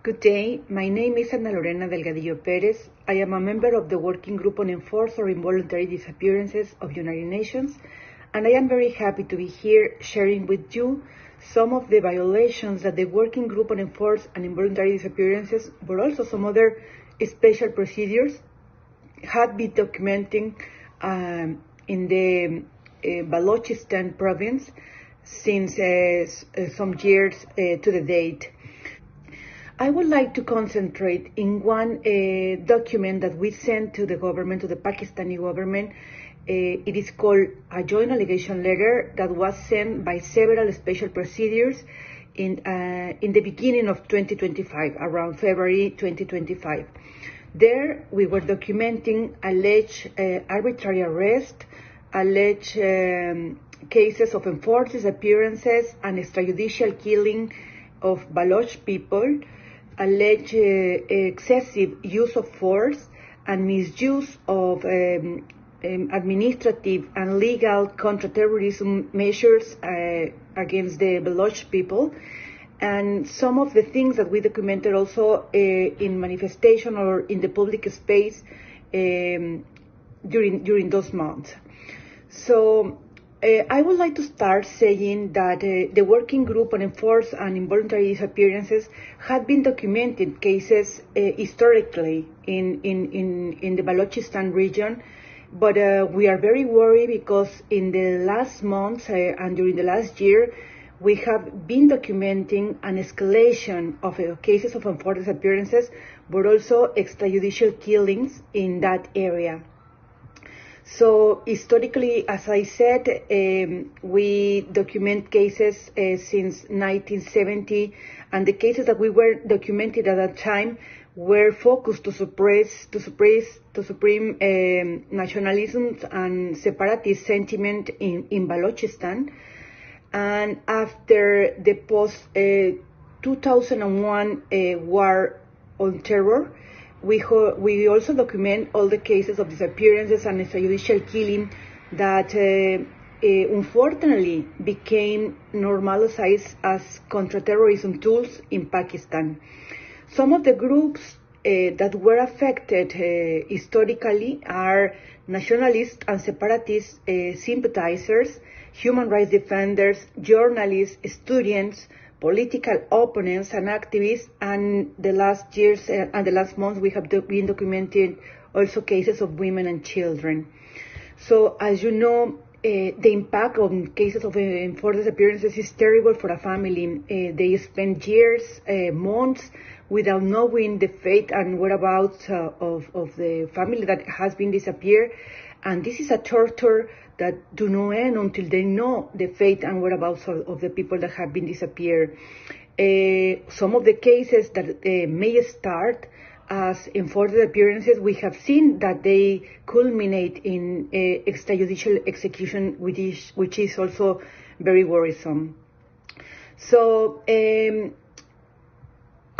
Good day. My name is Ana Lorena Delgadillo Perez. I am a member of the Working Group on Enforced or Involuntary Disappearances of United Nations, and I am very happy to be here sharing with you some of the violations that the Working Group on Enforced and Involuntary Disappearances, but also some other special procedures, had been documenting in the Balochistan province since some years to the date. I would like to concentrate in one document that we sent to the government, to the Pakistani government. It is called a joint allegation letter that was sent by several special procedures in the beginning of 2025, around February 2025. There, we were documenting alleged arbitrary arrest, alleged cases of enforced disappearances and extrajudicial killing of Baloch people, alleged excessive use of force and misuse of administrative and legal counterterrorism measures against the Baloch people, and some of the things that we documented also in manifestation or in the public space during those months. So I would like to start saying that the Working Group on Enforced and Involuntary Disappearances had been documenting cases historically in the Balochistan region, but we are very worried because in the last months and during the last year, we have been documenting an escalation of cases of enforced disappearances, but also extrajudicial killings in that area. So historically, as I said, we document cases since 1970, and the cases that we were documented at that time were focused to suppress supreme nationalism and separatist sentiment in Balochistan. And after the post 2001 war on terror, we also document all the cases of disappearances and extrajudicial killing that unfortunately became normalized as counterterrorism tools in Pakistan. Some of the groups that were affected historically are nationalist and separatist sympathizers, human rights defenders, journalists, students, political opponents and activists, and the last years and the last months we have been documenting also cases of women and children. So as you know, the impact on cases of enforced disappearances is terrible for a family. They spend years, months without knowing the fate and whereabouts of the family that has been disappeared, and this is a torture that do not end until they know the fate and whereabouts of the people that have been disappeared. Some of the cases that may start as enforced disappearances, we have seen that they culminate in extrajudicial execution, which is also very worrisome. So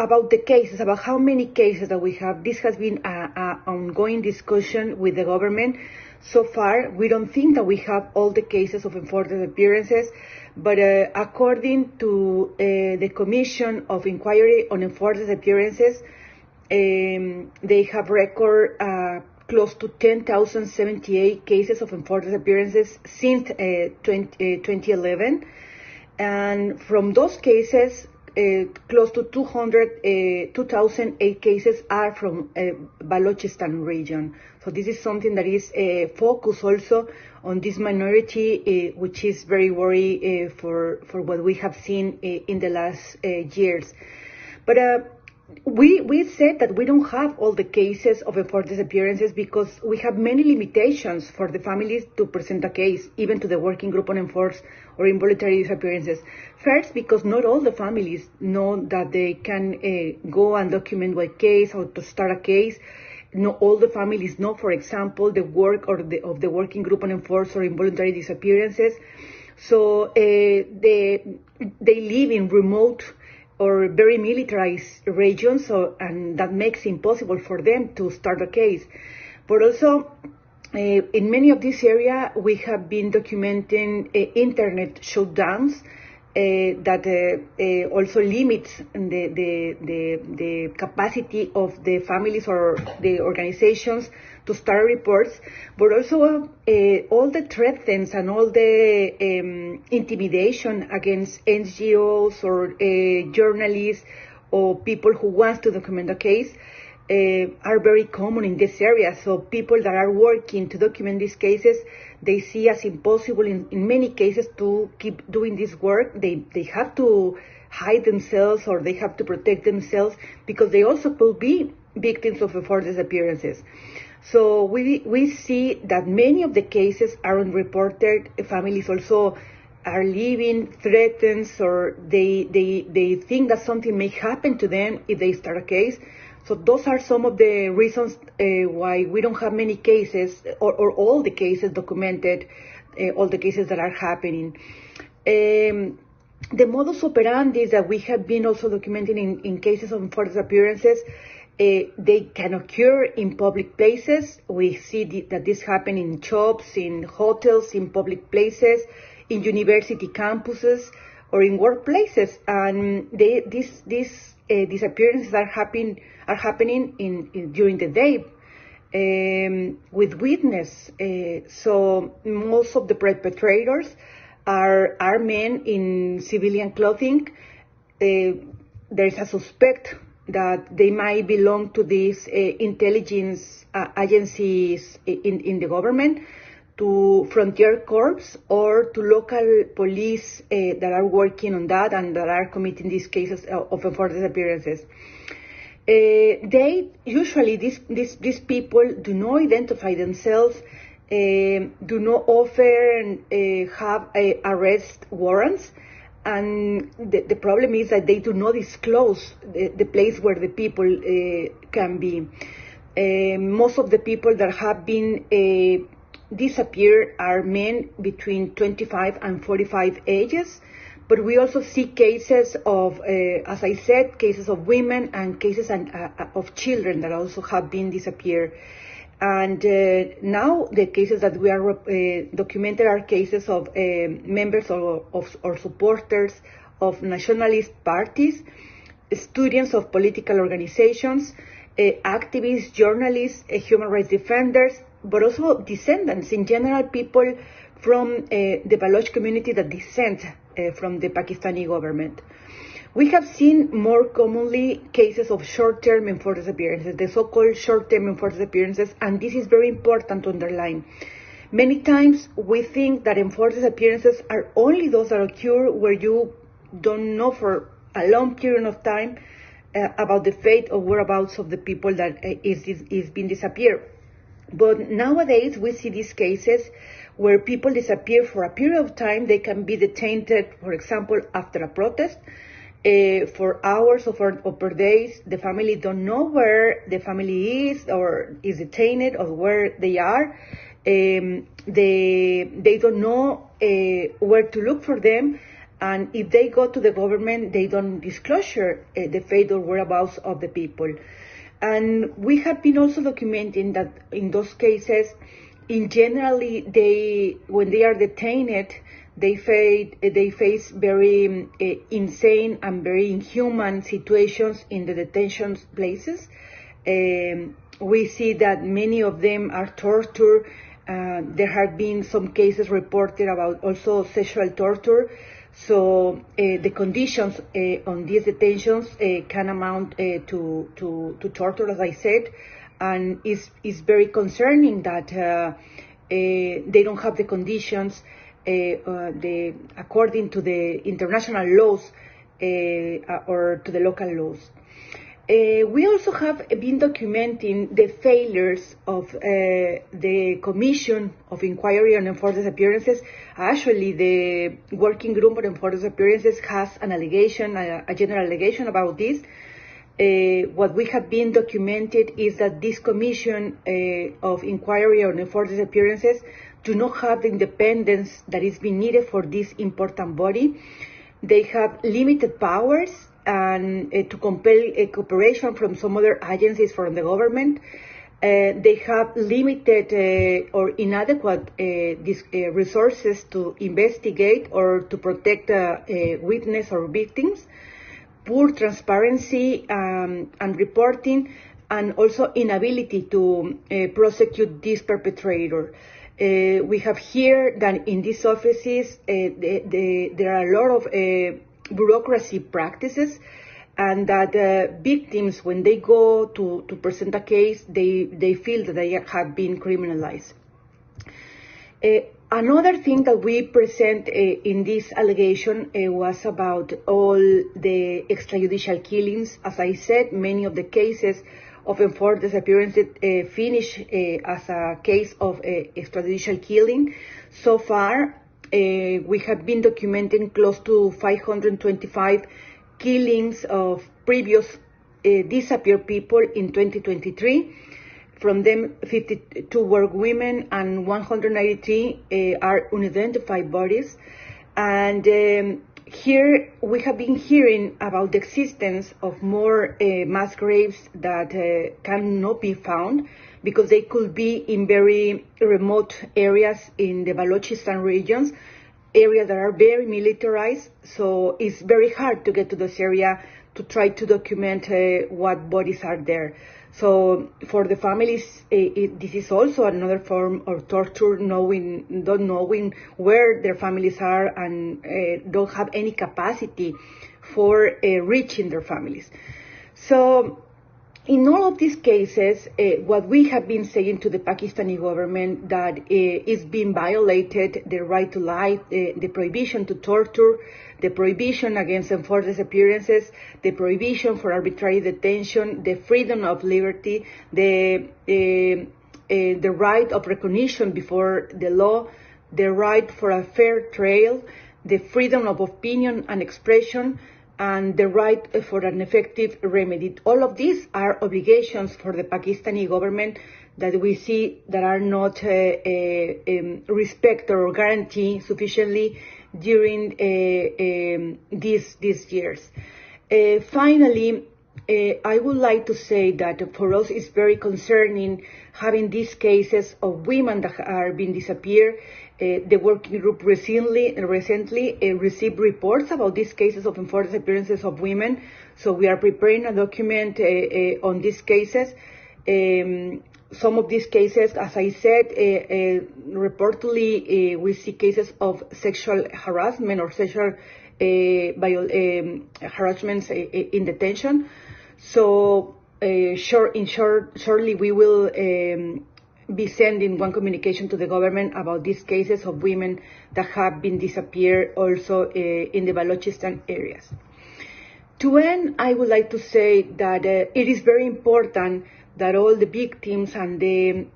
about the cases, about how many cases that we have, this has been an ongoing discussion with the government. So far, we don't think that we have all the cases of enforced disappearances, but according to the Commission of Inquiry on Enforced Disappearances, they have record close to 10,078 cases of enforced disappearances since 2011, and from those cases, close to 2,008 cases are from Balochistan region. So this is something that is focused also on this minority, which is very worrying for what we have seen in the last years. But we said that we don't have all the cases of enforced disappearances because we have many limitations for the families to present a case, even to the Working Group on Enforced or Involuntary Disappearances. First, because not all the families know that they can go and document a case or to start a case. Not all the families know, for example, the work of the Working Group on Enforced or Involuntary Disappearances. So they live in remote or very militarized regions, and that makes it impossible for them to start a case. But also, in many of these areas, we have been documenting internet shutdowns that also limits the capacity of the families or the organizations to start reports, but also all the threats and all the intimidation against NGOs or journalists or people who want to document a case are very common in this area. So people that are working to document these cases, they see as impossible in many cases to keep doing this work. They have to hide themselves or they have to protect themselves because they also could be victims of enforced disappearances. So we see that many of the cases are unreported. Families also are living threatened, or they think that something may happen to them if they start a case. So those are some of the reasons why we don't have many cases or all the cases documented, all the cases that are happening. The modus operandi that we have been also documenting in cases of enforced disappearances, they can occur in public places. We see that this happens in shops, in hotels, in public places, in university campuses, or in workplaces. And these disappearances are happening during the day with witness. So most of the perpetrators are men in civilian clothing. There is a suspect that they might belong to these intelligence agencies in the government, to Frontier Corps, or to local police that are working on that and that are committing these cases of enforced disappearances. They usually, these people do not identify themselves, do not offer and have arrest warrants, and the problem is that they do not disclose the place where the people can be. Most of the people that have been disappeared are men between 25 and 45 ages, but we also see cases of, as I said, cases of women and cases of children that also have been disappeared. And now the cases that we are documented are cases of members or supporters of nationalist parties, students of political organizations, activists, journalists, human rights defenders, but also descendants, in general, people from the Baloch community that descend from the Pakistani government. We have seen more commonly cases of short-term enforced disappearances, the so-called short-term enforced disappearances, and this is very important to underline. Many times we think that enforced disappearances are only those that occur where you don't know for a long period of time about the fate or whereabouts of the people that is being disappeared. But nowadays we see these cases where people disappear for a period of time. They can be detained, for example, after a protest, for hours or per days. The family don't know where the family is or is detained or where they are. They don't know where to look for them. And if they go to the government, they don't disclose the fate or whereabouts of the people. And we have been also documenting that in those cases, in generally, when they are detained, they face very insane and very inhuman situations in the detention places. We see that many of them are tortured. There have been some cases reported about also sexual torture. So the conditions on these detentions can amount to torture, as I said, and it's very concerning that they don't have the conditions according to the international laws or to the local laws. We also have been documenting the failures of the Commission of Inquiry on Enforced Disappearances. Actually, the Working Group on Enforced Disappearances has an allegation, a general allegation about this. What we have been documented is that this Commission of Inquiry on Enforced Disappearances do not have the independence that is being needed for this important body. They have limited powers and to compel cooperation from some other agencies from the government. They have limited or inadequate resources to investigate or to protect witness or victims, poor transparency and reporting, and also inability to prosecute this perpetrator. We have here that in these offices there are a lot of bureaucracy practices, and that victims, when they go to present a case, they feel that they have been criminalized. Another thing that we present in this allegation was about all the extrajudicial killings. As I said, many of the cases of enforced disappearances finish as a case of extrajudicial killing. So far, we have been documenting close to 525 killings of previous disappeared people in 2023. From them, 52 were women and 193 are unidentified bodies. And here we have been hearing about the existence of more mass graves that cannot be found because they could be in very remote areas in the Balochistan regions, areas that are very militarized. So it's very hard to get to this area to try to document what bodies are there. So for the families, this is also another form of torture, not knowing where their families are and don't have any capacity for reaching their families. So in all of these cases, what we have been saying to the Pakistani government that is being violated the right to life, the prohibition to torture, the prohibition against enforced disappearances, the prohibition for arbitrary detention, the freedom of liberty, the right of recognition before the law, the right for a fair trial, the freedom of opinion and expression, and the right for an effective remedy. All of these are obligations for the Pakistani government that we see that are not respected or guaranteed sufficiently during these years. Finally, I would like to say that for us it's very concerning having these cases of women that are being disappeared. The working group recently received reports about these cases of enforced disappearances of women. So we are preparing a document on these cases. Some of these cases, as I said, reportedly we see cases of sexual harassment or sexual harassments in detention. So shortly we will be sending one communication to the government about these cases of women that have been disappeared also in the Balochistan areas. To end, I would like to say that it is very important that all the victims and the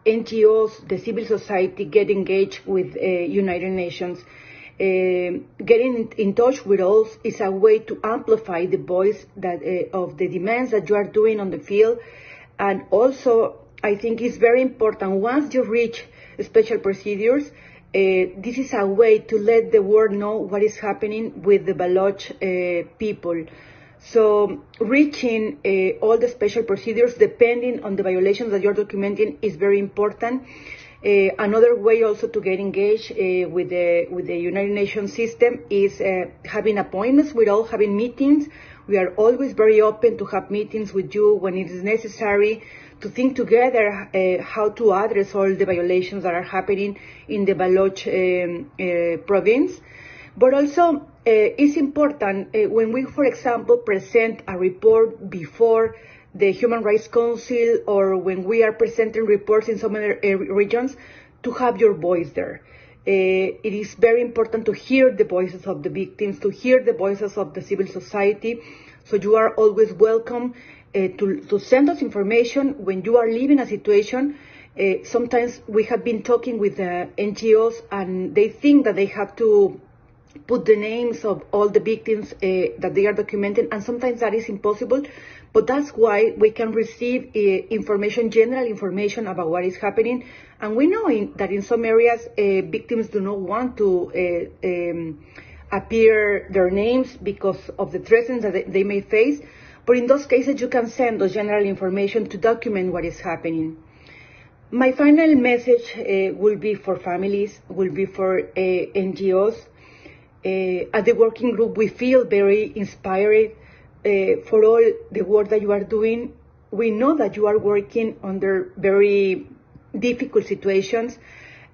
NGOs, the civil society, get engaged with United Nations. Getting in touch with us is a way to amplify the voice that of the demands that you are doing on the field. And also, I think it's very important, once you reach special procedures, this is a way to let the world know what is happening with the Baloch people. So reaching all the special procedures, depending on the violations that you're documenting, is very important. Another way also to get engaged with the United Nations system is having appointments with all, having meetings. We are always very open to have meetings with you when it is necessary to think together how to address all the violations that are happening in the Baloch province. But also, it's important when we, for example, present a report before the Human Rights Council or when we are presenting reports in some other regions, to have your voice there. It is very important to hear the voices of the victims, to hear the voices of the civil society. So you are always welcome to send us information when you are living a situation. Sometimes we have been talking with NGOs and they think that they have to put the names of all the victims that they are documenting, and sometimes that is impossible. But that's why we can receive information, general information about what is happening. And we know that in some areas, victims do not want to appear their names because of the threats that they may face. But in those cases, you can send those general information to document what is happening. My final message will be for families, will be for NGOs. At the working group, we feel very inspired for all the work that you are doing. We know that you are working under very difficult situations,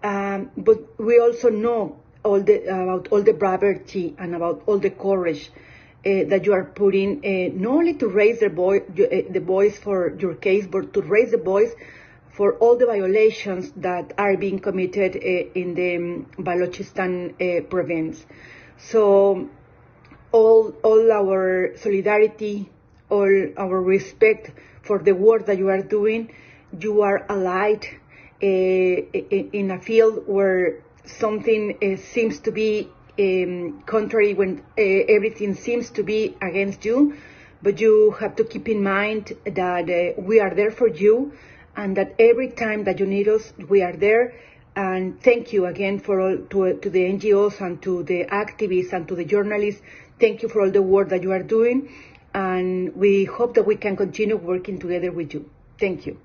but we also know about all the bravery and about all the courage that you are putting, not only to raise the voice for your case, but to raise the voice for all the violations that are being committed in the Balochistan province. So all our solidarity, all our respect for the work that you are doing. You are allied in a field where something seems to be contrary, when everything seems to be against you. But you have to keep in mind that we are there for you, and that every time that you need us, we are there. And thank you again for all to the NGOs and to the activists and to the journalists. Thank you for all the work that you are doing, and we hope that we can continue working together with you. Thank you.